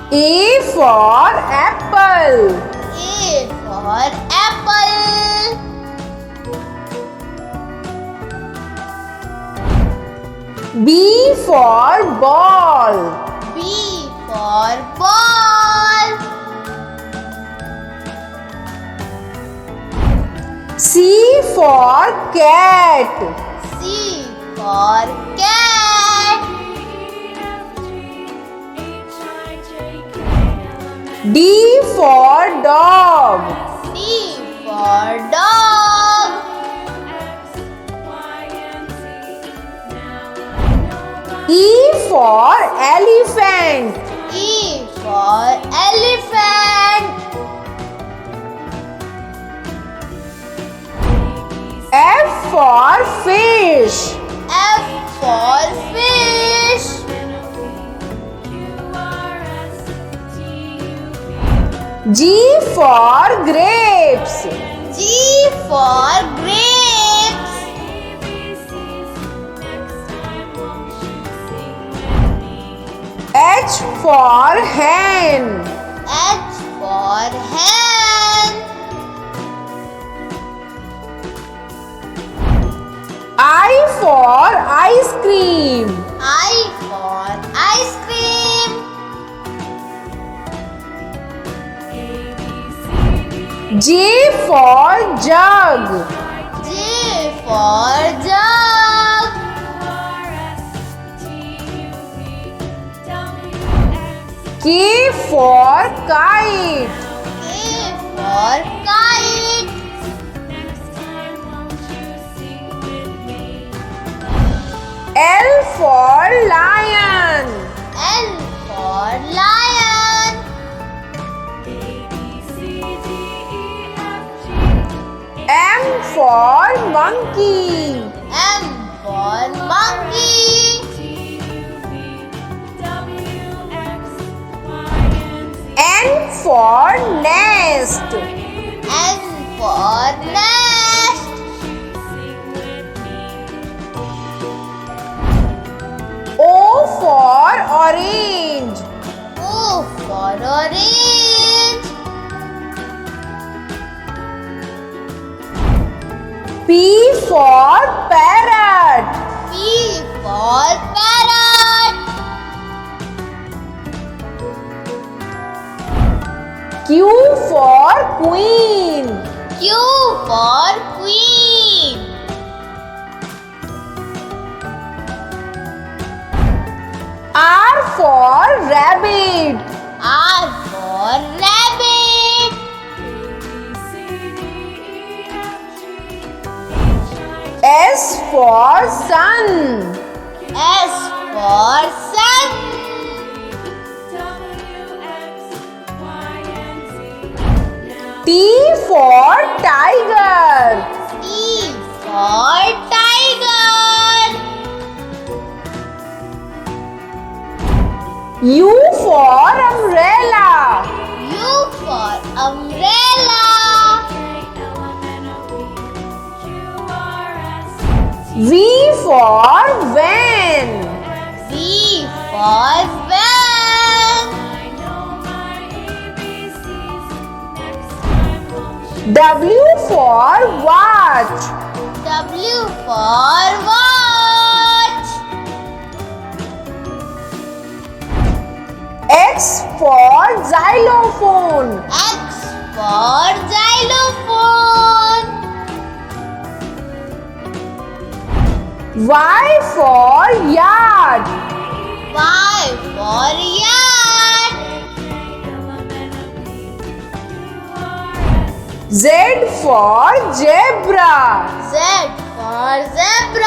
A for apple. A for apple. B for ball. B for ball. C for cat. C for cat. D for dog. D for dog. E for elephant. E for elephant. F for fish. F for fish. G for grapes. G for grapes. H for hen. H for hen. I for ice cream. I for ice cream. J for jug. J for jug. K for kite. K for kite. L for lion. L for lion. M for monkey. M for monkey. N for nest. N for nest. O for orange. O for orange. P for parrot. P for parrot. Q for queen. Q for queen. R for rabbit. R for rabbit. S for sun. S for sun. T for tiger. T for tiger. U for umbrella. U for umbrella. V for van. V for van. W for watch. W for watch. X for xylophone. X for xylophone. Y for yard. Y for yard. Z for zebra. Z for zebra.